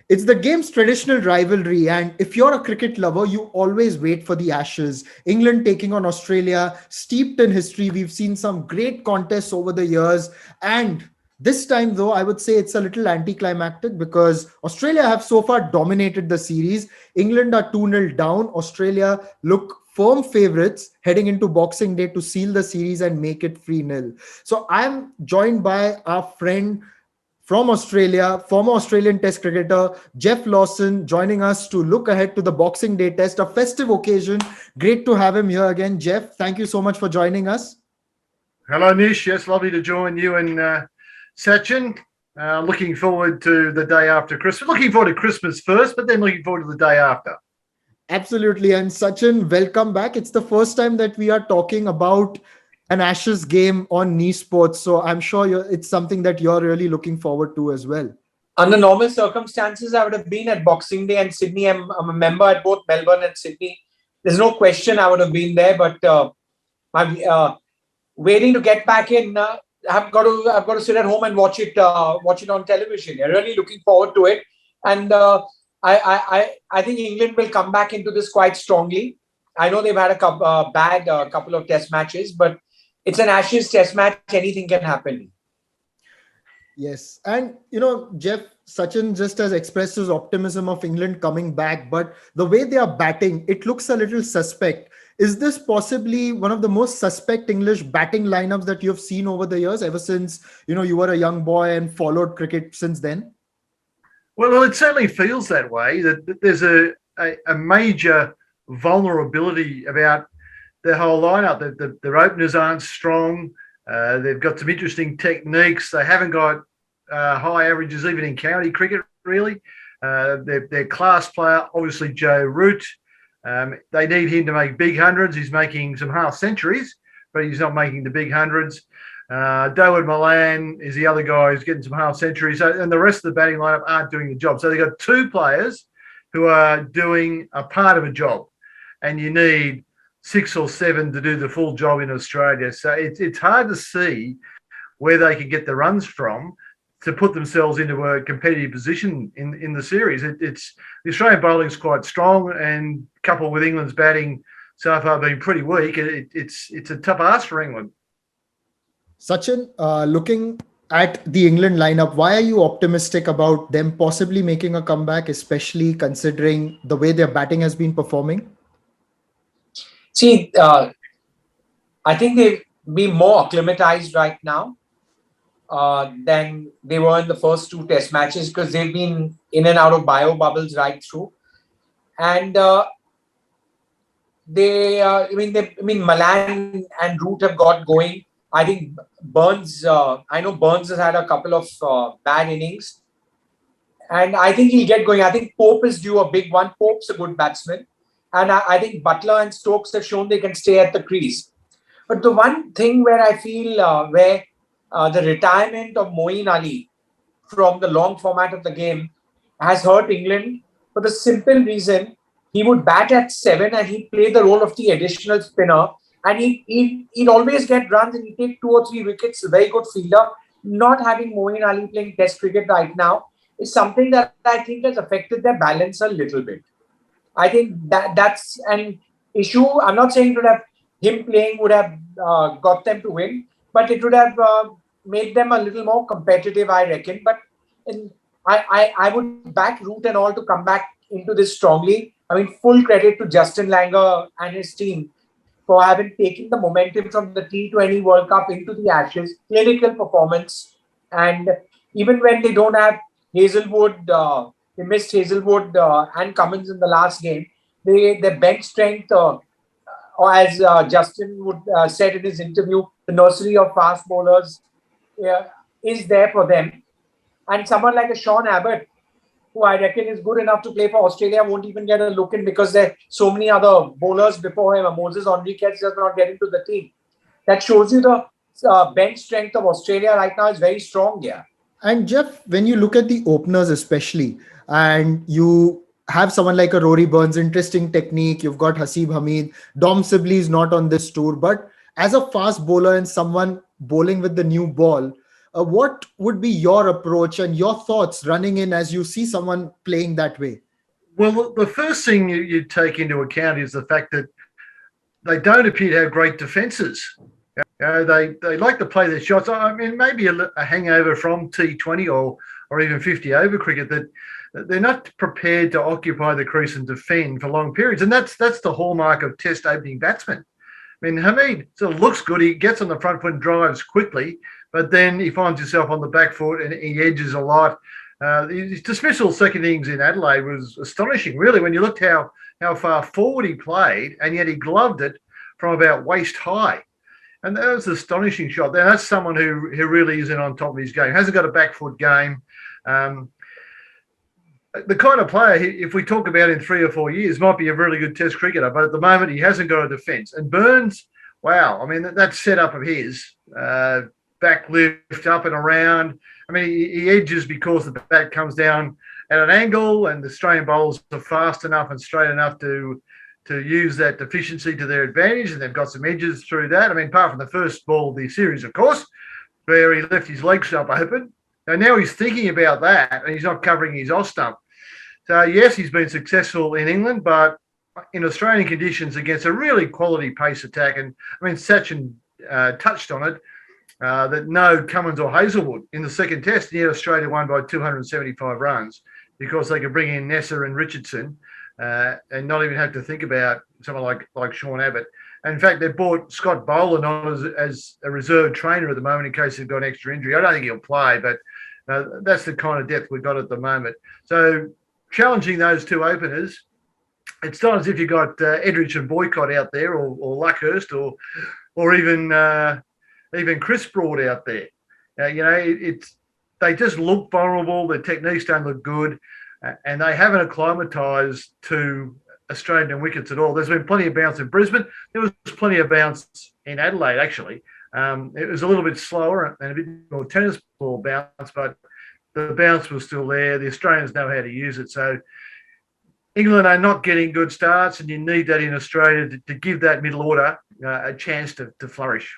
It's the game's traditional rivalry, and if you're a cricket lover, you always wait for the Ashes. England taking on Australia, steeped in history. We've seen some great contests over the years, and this time, though, I would say it's a little anticlimactic because Australia have so far dominated the series. England are 2-0 down. Australia look firm favorites heading into Boxing Day to seal the series and make it 3-0. So I'm joined by our friend from Australia, former Australian Test cricketer Geoff Lawson, joining us to look ahead to the Boxing Day Test, a festive occasion. Great to have him here again. Geoff, thank you so much for joining us. Hello, Nish. Yes, lovely to join you and Sachin. Looking forward to the day after Christmas. Looking forward to Christmas first, but then looking forward to the day after. Absolutely. And Sachin, welcome back. It's the first time that we are talking about an Ashes game on Knee Sports. So I'm sure it's something that you're really looking forward to as well. Under normal circumstances, I would have been at Boxing Day and Sydney. I'm a member at both Melbourne and Sydney. There's no question I would have been there, but I'm waiting to get back in. I've got to sit at home and watch it on television. I'm really looking forward to it, and I think England will come back into this quite strongly. I know they've had a couple of test matches, but it's an Ashes test match. Anything can happen. Yes. And, Geoff, Sachin just has expressed his optimism of England coming back, but the way they are batting, it looks a little suspect. Is this possibly one of the most suspect English batting lineups that you've seen over the years, ever since, you were a young boy and followed cricket since then? Well, it certainly feels that way, that there's a major vulnerability about their whole lineup. Their openers aren't strong. They've got some interesting techniques. They haven't got high averages even in county cricket, really. Their class player, obviously Joe Root. They need him to make big hundreds. He's making some half centuries, but he's not making the big hundreds. Dawood Malan is the other guy who's getting some half centuries. And the rest of the batting lineup aren't doing the job. So they've got two players who are doing a part of a job. And you need 6 or 7 to do the full job in Australia. So it's hard to see where they could get the runs from to put themselves into a competitive position in the series. The Australian bowling is quite strong, and coupled with England's batting so far being pretty weak, it's a tough ask for England. Sachin, looking at the England lineup, why are you optimistic about them possibly making a comeback, especially considering the way their batting has been performing? See, I think they've been more acclimatized right now than they were in the first 2 test matches, because they've been in and out of bio bubbles right through. And Malan and Root have got going. I think Burns, I know Burns has had a couple of bad innings, and I think he'll get going. I think Pope is due a big one. Pope's a good batsman. And I think Butler and Stokes have shown they can stay at the crease. But the one thing where I feel the retirement of Moeen Ali from the long format of the game has hurt England, for the simple reason he would bat at 7 and he'd play the role of the additional spinner, and he'd always get runs and he'd take 2 or 3 wickets. A very good fielder. Not having Moeen Ali playing Test cricket right now is something that I think has affected their balance a little bit. I think that's an issue. I'm not saying him playing would have got them to win, but it would have made them a little more competitive, I reckon. But I would back Root and all to come back into this strongly. I mean, full credit to Justin Langer and his team for having taken the momentum from the T20 World Cup into the Ashes. Clinical performance. And even when they don't have Hazelwood, they missed Hazelwood and Cummins in the last game. Their bench strength, or as Justin would said in his interview, the nursery of fast bowlers is there for them. And someone like a Sean Abbott, who I reckon is good enough to play for Australia, won't even get a look in because there are so many other bowlers before him. Moses Enriquez does not get into the team. That shows you the bench strength of Australia right now is very strong here. And Geoff, when you look at the openers especially, and you have someone like a Rory Burns, interesting technique. You've got Haseeb Hameed. Dom Sibley is not on this tour. But as a fast bowler and someone bowling with the new ball, What would be your approach and your thoughts running in as you see someone playing that way? Well, the first thing you take into account is the fact that they don't appear to have great defences. They like to play their shots. I mean, maybe a hangover from T20 or even 50 over cricket, that they're not prepared to occupy the crease and defend for long periods. And that's the hallmark of Test opening batsmen. I mean, Hamid sort of looks good. He gets on the front foot and drives quickly, but then he finds himself on the back foot and he edges a lot. His dismissal second innings in Adelaide was astonishing, really, when you looked how far forward he played, and yet he gloved it from about waist high. And that was an astonishing shot. Now, that's someone who really isn't on top of his game, hasn't got a back foot game. The kind of player, if we talk about in 3 or 4 years, might be a really good Test cricketer, but at the moment he hasn't got a defence. And Burns, wow, I mean, that setup of his, back lift up and around. I mean, he edges because the bat comes down at an angle, and the Australian bowlers are fast enough and straight enough to use that deficiency to their advantage, and they've got some edges through that. I mean, apart from the first ball of the series, of course, where he left his legs up open. And now he's thinking about that, and he's not covering his off stump. So, yes, he's been successful in England, but in Australian conditions against a really quality pace attack, and I mean, Sachin touched on it, that no Cummins or Hazelwood in the second test, and yet Australia won by 275 runs because they could bring in Nessa and Richardson and not even have to think about someone like Sean Abbott. And in fact, they brought Scott Boland on as a reserve trainer at the moment in case they've got an extra injury. I don't think he'll play, but that's the kind of depth we've got at the moment. So challenging those two openers, it's not as if you've got Edrich and Boycott out there, or Luckhurst, or even Chris Broad out there. They just look vulnerable. Their techniques don't look good, and they haven't acclimatised to Australian wickets at all. There's been plenty of bounce in Brisbane. There was plenty of bounce in Adelaide, actually. It was a little bit slower and a bit more tennis ball bounce, but the bounce was still there. The Australians know how to use it. So England are not getting good starts, and you need that in Australia to give that middle order a chance to flourish.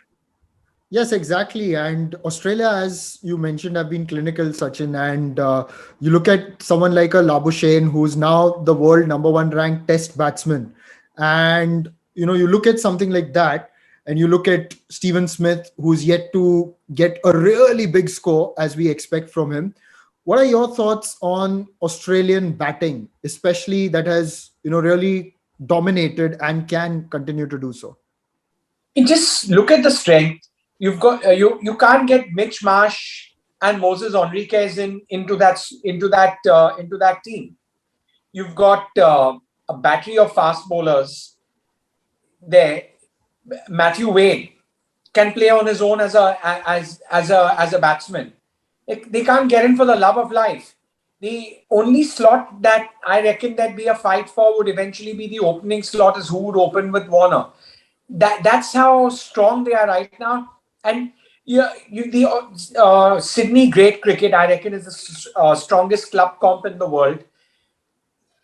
Yes, exactly. And Australia, as you mentioned, have been clinical, Sachin. And you look at someone like a Labuschagne, who's now the world number 1 ranked Test batsman. And, you look at something like that, and you look at Stephen Smith, who's yet to get a really big score as we expect from him. What are your thoughts on Australian batting, especially that has, really dominated and can continue to do so? You just look at the strength. You've got you can't get Mitch Marsh and Moses Enriquez into that team. You've got a battery of fast bowlers there. Matthew Wade can play on his own as a batsman. They can't get in for the love of life. The only slot that I reckon there'd be a fight for would eventually be the opening slot, is who would open with Warner. That's how strong they are right now. And Sydney Great Cricket, I reckon, is the strongest club comp in the world.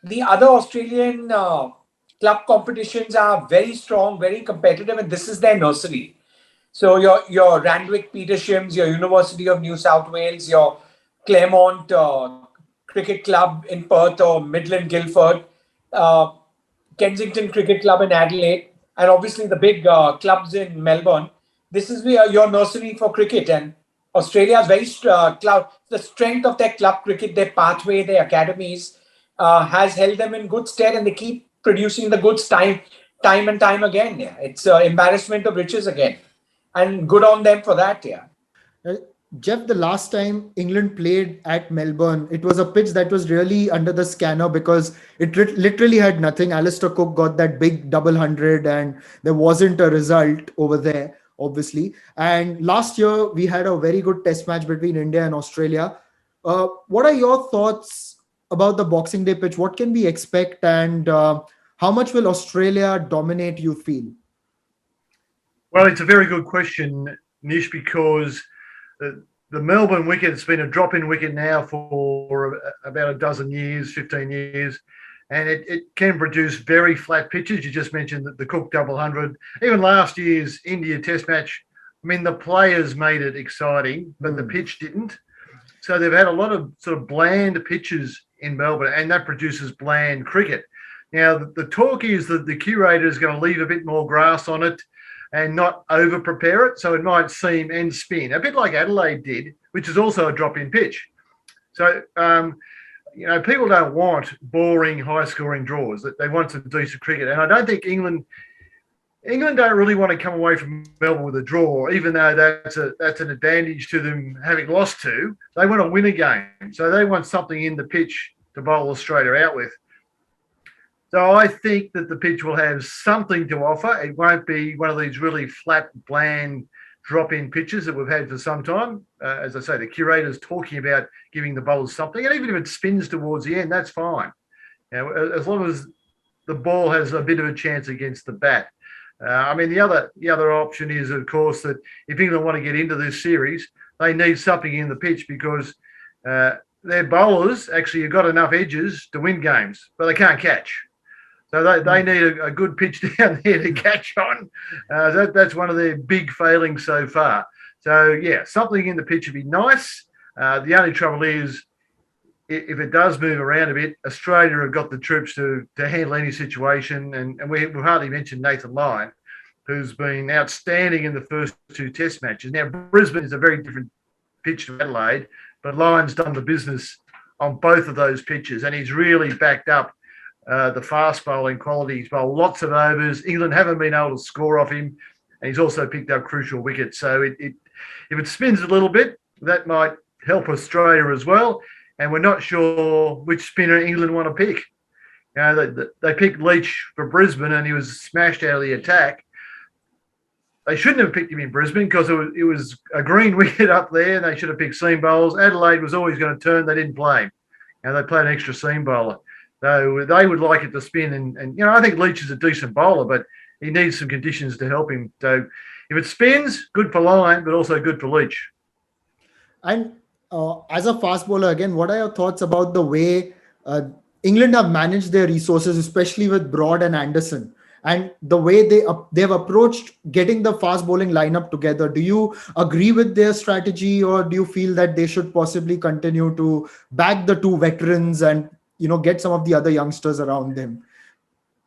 The other Australian club competitions are very strong, very competitive, and this is their nursery. So your Randwick Petershims, your University of New South Wales, your Claremont Cricket Club in Perth or Midland Guildford, Kensington Cricket Club in Adelaide, and obviously the big clubs in Melbourne. This is your nursery for cricket, and Australia is very the strength of their club cricket, their pathway, their academies has held them in good stead, and they keep producing the goods time and time again. Yeah, it's embarrassment of riches again, and good on them for that. Yeah. Geoff, the last time England played at Melbourne, it was a pitch that was really under the scanner because it literally had nothing. Alistair Cook got that big double 100 and there wasn't a result over there, obviously. And last year, we had a very good test match between India and Australia. What are your thoughts about the Boxing Day pitch? What can we expect, and how much will Australia dominate, you feel? Well, it's a very good question, Nish, because the Melbourne wicket has been a drop-in wicket now for about a dozen years, 15 years, and it can produce very flat pitches. You just mentioned the Cook double 100. Even last year's India Test match I mean, the players made it exciting, but the pitch didn't. So they've had a lot of sort of bland pitches in Melbourne, and that produces bland cricket. Now, the talk is that the curator is going to leave a bit more grass on it and not over-prepare it, so it might seam and spin, a bit like Adelaide did, which is also a drop-in pitch. So, people don't want boring, high-scoring draws. They want some decent cricket. And I don't think England don't really want to come away from Melbourne with a draw, even though that's an advantage to them having lost two. They want to win a game. So they want something in the pitch to bowl Australia out with. So I think that the pitch will have something to offer. It won't be one of these really flat, bland, drop-in pitches that we've had for some time. As I say, the curator's talking about giving the bowlers something. And even if it spins towards the end, that's fine. As long as the ball has a bit of a chance against the bat. The other option is, of course, that if England want to get into this series, they need something in the pitch because their bowlers actually have got enough edges to win games, but they can't catch. So they need a good pitch down there to catch on. That's one of their big failings so far. So, yeah, something in the pitch would be nice. The only trouble is, if it does move around a bit, Australia have got the troops to handle any situation. And we've hardly mentioned Nathan Lyon, who's been outstanding in the first two Test matches. Now, Brisbane is a very different pitch to Adelaide, but Lyon's done the business on both of those pitches, and he's really backed up the fast bowling quality. He's bowled lots of overs. England haven't been able to score off him, and he's also picked up crucial wickets. So if it spins a little bit, that might help Australia as well. And we're not sure which spinner England want to pick. They picked Leach for Brisbane, and he was smashed out of the attack. They shouldn't have picked him in Brisbane because it was a green wicket up there, and they should have picked seam bowlers. Adelaide was always going to turn. They didn't play him. They played an extra seam bowler. So they would like it to spin. And I think Leach is a decent bowler, but he needs some conditions to help him. So if it spins, good for Lyon, but also good for Leach. And as a fast bowler, again, what are your thoughts about the way England have managed their resources, especially with Broad and Anderson, and the way they've approached getting the fast bowling lineup together? Do you agree with their strategy, or do you feel that they should possibly continue to back the two veterans and get some of the other youngsters around them?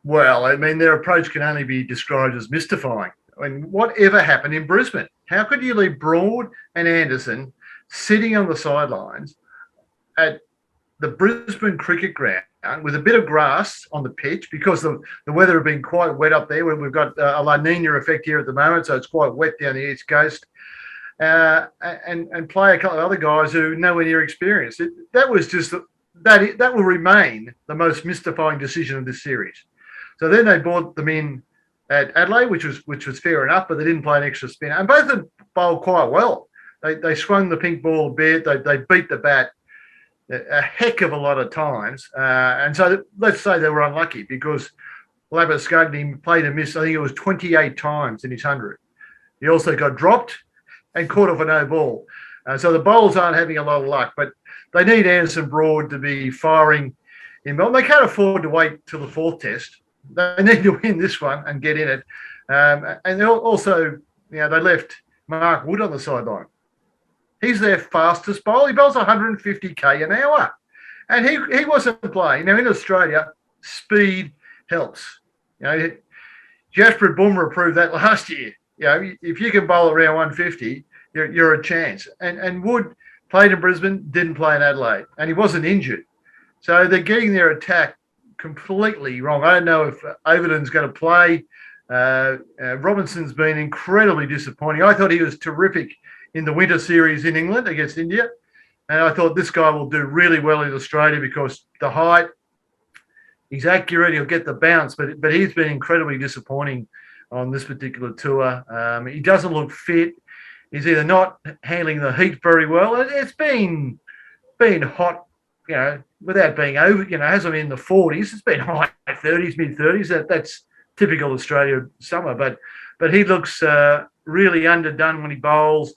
Well, their approach can only be described as mystifying. Whatever happened in Brisbane? How could you leave Broad and Anderson sitting on the sidelines at the Brisbane cricket ground with a bit of grass on the pitch because the weather had been quite wet up there? We've got a La Nina effect here at the moment, so it's quite wet down the East Coast. And play a couple of other guys who nowhere near experienced. That will remain the most mystifying decision of this series. So then they brought them in at Adelaide, which was fair enough, but they didn't play an extra spinner. And both of them bowled quite well. They swung the pink ball a bit. They beat the bat a heck of a lot of times. And so let's say they were unlucky because Labuschagne played a miss. I think it was 28 times in his 100. He also got dropped and caught off a no ball. So the bowlers aren't having a lot of luck, but they need Anderson Broad to be firing in Melbourne. They can't afford to wait till the fourth test. They need to win this one and get in it. And they also, they left Mark Wood on the sideline. He's their fastest bowler. He bowls 150k an hour. And he wasn't playing. Now, in Australia, speed helps. Jasprit Bumrah proved that last year. If you can bowl around 150, you're a chance. And Wood played in Brisbane, didn't play in Adelaide, and he wasn't injured. So they're getting their attack completely wrong. I don't know if Overton's going to play. Robinson's been incredibly disappointing. I thought he was terrific in the winter series in England against India, and I thought this guy will do really well in Australia because the height, he's accurate, he'll get the bounce, but he's been incredibly disappointing on this particular tour. He doesn't look fit. He's either not handling the heat very well. It's been hot, without being over, hasn't been in the 40s. It's been high 30s, mid 30s. That's typical Australia summer. But he looks really underdone when he bowls.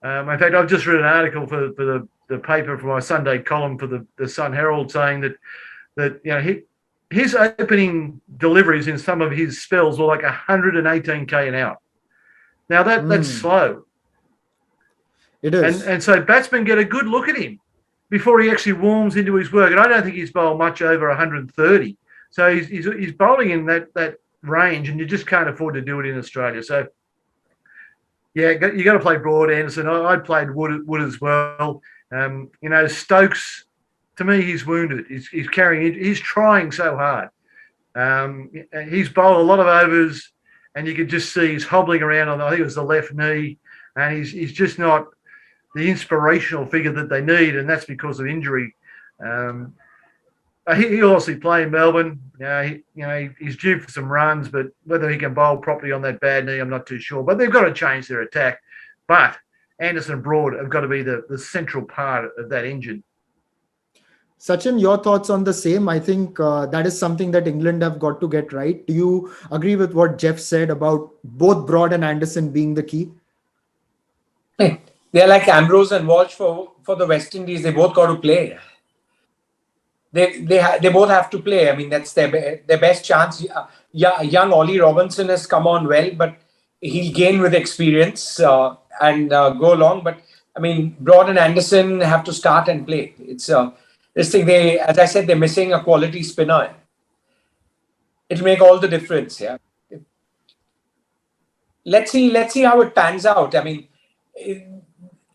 In fact, I've just read an article for the paper for my Sunday column for the Sun Herald saying that his opening deliveries in some of his spells were like 118k an hour. Now that's slow. It is. And so batsmen get a good look at him before he actually warms into his work. And I don't think he's bowled much over 130. So he's bowling in that range, and you just can't afford to do it in Australia. So, yeah, you got to play Broad, Anderson. I played Wood as well. Stokes, to me, he's wounded. He's carrying. He's trying so hard. He's bowled a lot of overs, and you could just see he's hobbling around on, I think it was the left knee, and he's just not the inspirational figure that they need, and that's because of injury. He'll obviously play in Melbourne. He's due for some runs, but whether he can bowl properly on that bad knee, I'm not too sure. But they've got to change their attack. But Anderson and Broad have got to be the central part of that engine. Sachin, your thoughts on the same? I think that is something that England have got to get right. Do you agree with what Geoff said about both Broad and Anderson being the key? They're like Ambrose and Walsh for the West Indies. They both got to play. They both have to play. I mean, that's their best chance. Young Ollie Robinson has come on well, but he'll gain with experience and go along. But I mean, Broad and Anderson have to start and play. It's this thing. As I said, they're missing a quality spinner. It'll make all the difference. Yeah. Let's see how it pans out. I mean,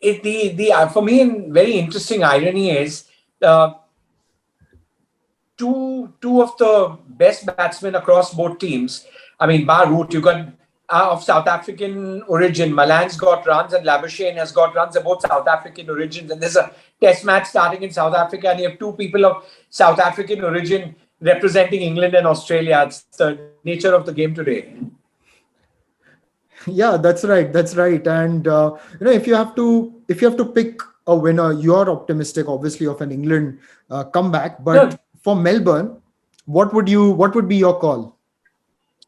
for me, a very interesting irony is. Two of the best batsmen across both teams. I mean, bar Root, you got of South African origin. Malan's got runs and Labuschagne has got runs. They're both South African origins. And there's a test match starting in South Africa, and you have two people of South African origin representing England and Australia. It's the nature of the game today. Yeah, that's right. That's right. And if you have to pick a winner, you're optimistic, obviously, of an England comeback. But for Melbourne, what would be your call?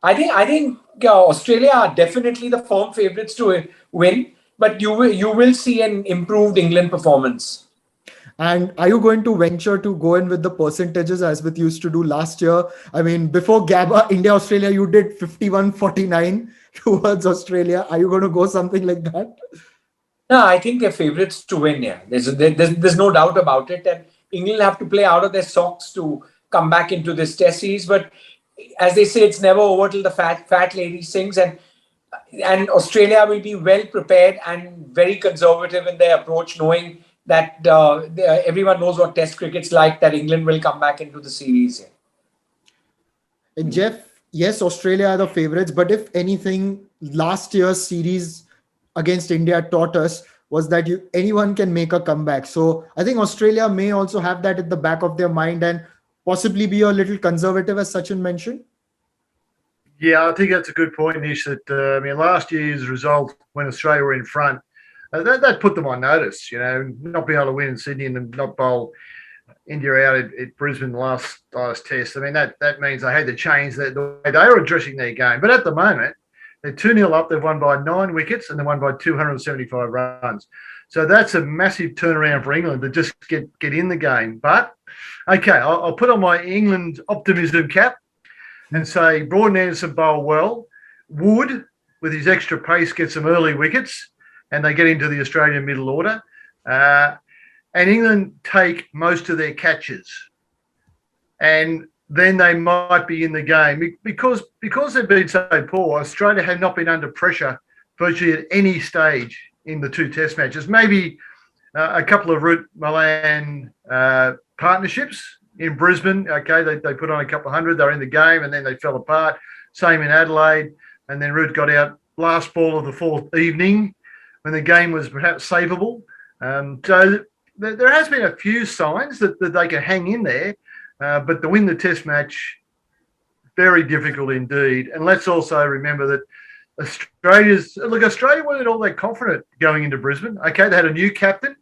I think Australia are definitely the firm favourites to win, but you will see an improved England performance. And are you going to venture to go in with the percentages as we used to do last year? I mean, before Gabba, India-Australia, you did 51-49 towards Australia. Are you going to go something like that? No, I think they're favourites to win. Yeah, there's no doubt about it. And England have to play out of their socks to come back into this test series. But as they say, it's never over till the fat lady sings. And Australia will be well prepared and very conservative in their approach, knowing that everyone knows what test cricket's like, that England will come back into the series. And Geoff, yes, Australia are the favourites. But if anything, last year's series against India taught us was that anyone can make a comeback. So I think Australia may also have that at the back of their mind and possibly be a little conservative, as Sachin mentioned. Yeah, I think that's a good point, Nish. That last year's result when Australia were in front, that put them on notice. Not being able to win in Sydney and then not bowl India out at Brisbane last test. I mean, that means they had to change the way they were addressing their game. But at the moment, they're 2-0 up. They've won by 9 wickets and they won by 275 runs. So that's a massive turnaround for England to just get in the game. But, okay, I'll put on my England optimism cap and say Broad and Anderson bowl well. Wood, with his extra pace, gets some early wickets and they get into the Australian middle order. And England take most of their catches. And then they might be in the game. Because they've been so poor, Australia have not been under pressure virtually at any stage in the 2 test matches. Maybe a couple of Root Malan partnerships in Brisbane. Okay, they put on a couple of hundred. They're in the game and then they fell apart. Same in Adelaide. And then Root got out last ball of the 4th evening when the game was perhaps savable. So there has been a few signs that they can hang in there. But to win the test match, very difficult indeed. And let's also remember that Australia weren't all that confident going into Brisbane. Okay, they had a new captain.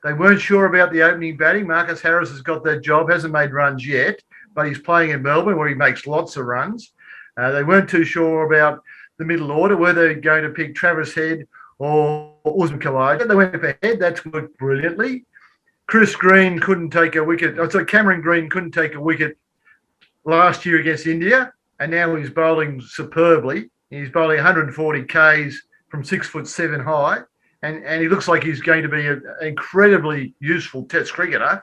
They weren't sure about the opening batting. Marcus Harris has got that job, hasn't made runs yet, but he's playing in Melbourne where he makes lots of runs. They weren't too sure about the middle order, whether they're going to pick Travis Head or Usman Khawaja. They went for Head. That's worked brilliantly. Cameron Green couldn't take a wicket last year against India, and now he's bowling superbly. He's bowling 140 Ks from 6'7" high, and he looks like he's going to be an incredibly useful Test cricketer.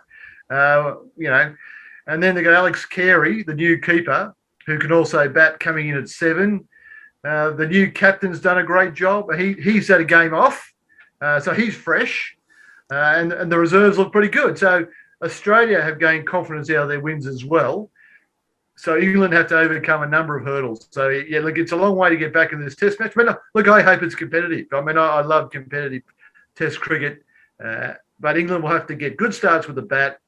And then they got Alex Carey, the new keeper, who can also bat coming in at 7. The new captain's done a great job. He's had a game off, so he's fresh, and the reserves look pretty good. So Australia have gained confidence out of their wins as well. So England have to overcome a number of hurdles. So, yeah, look, it's a long way to get back in this Test match. But look, I hope it's competitive. I mean, I love competitive Test cricket. But England will have to get good starts with the bat,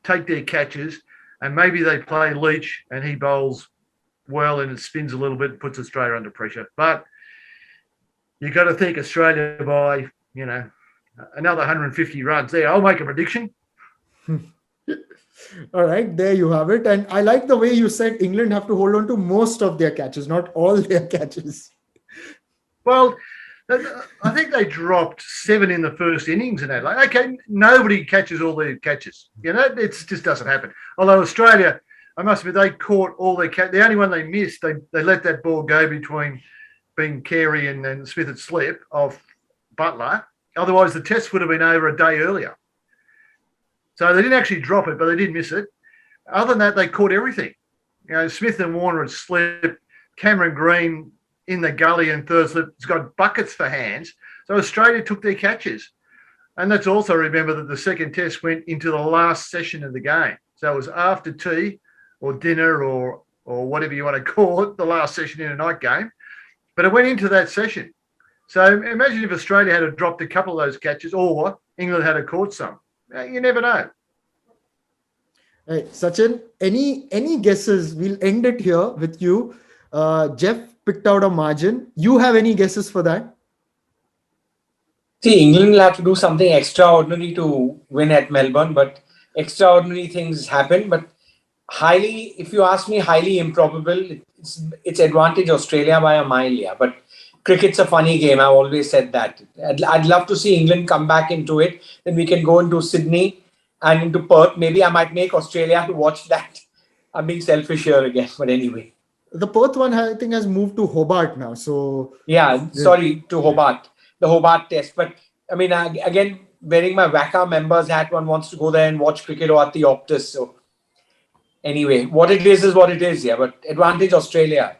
take their catches, and maybe they play Leach and he bowls well and it spins a little bit and puts Australia under pressure. But you've got to think Australia by, another 150 runs there. I'll make a prediction. All right, there you have it. And I like the way you said England have to hold on to most of their catches, not all their catches. Well, I think they dropped 7 in the first innings in Adelaide. Okay, nobody catches all their catches. It just doesn't happen. Although Australia, I must admit, they caught all their catches. The only one they missed, they let that ball go between being Carey and Smith at slip off Butler. Otherwise, the Test would have been over a day earlier. So they didn't actually drop it, but they did miss it. Other than that, they caught everything. Smith and Warner had slipped. Cameron Green in the gully and third slip. It's got buckets for hands. So Australia took their catches. And let's also remember that the second Test went into the last session of the game. So it was after tea or dinner or whatever you want to call it, the last session in a night game. But it went into that session. So imagine if Australia had dropped a couple of those catches or England had caught some. You never know. Hey, Sachin, any guesses? We'll end it here with you. Geoff picked out a margin. You have any guesses for that? See, England will have to do something extraordinary to win at Melbourne, but extraordinary things happen. But if you ask me, highly improbable. It's advantage Australia by a mile, yeah. But cricket's a funny game. I've always said that. I'd love to see England come back into it. Then we can go into Sydney and into Perth. Maybe I might make Australia to watch that. I'm being selfish here again, but anyway. The Perth one, I think, has moved to Hobart now. So to Hobart, the Hobart Test. But I mean, again, wearing my WACA members hat, one wants to go there and watch cricket or at the Optus. So anyway, what it is what it is. Yeah, but advantage Australia.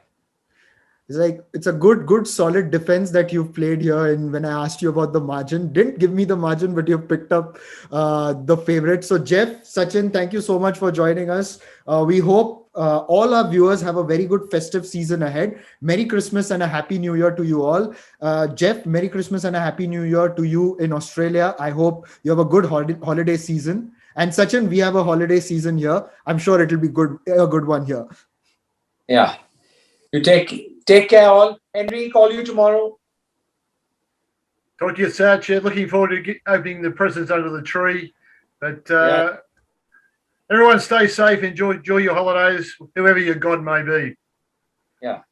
It's a good solid defense that you've played here. And when I asked you about the margin, didn't give me the margin, but you've picked up the favorite. So Geoff, Sachin, thank you so much for joining us. We hope all our viewers have a very good festive season ahead. Merry Christmas and a Happy New Year to you all. Geoff, Merry Christmas and a Happy New Year to you in Australia. I hope you have a good holiday season. And Sachin, we have a holiday season here. I'm sure it'll be a good one here. Yeah. You take care all. Henry, call you tomorrow. Talk to you, Sachin. Looking forward to opening the presents under the tree. But everyone stay safe. Enjoy your holidays, whoever your God may be. Yeah.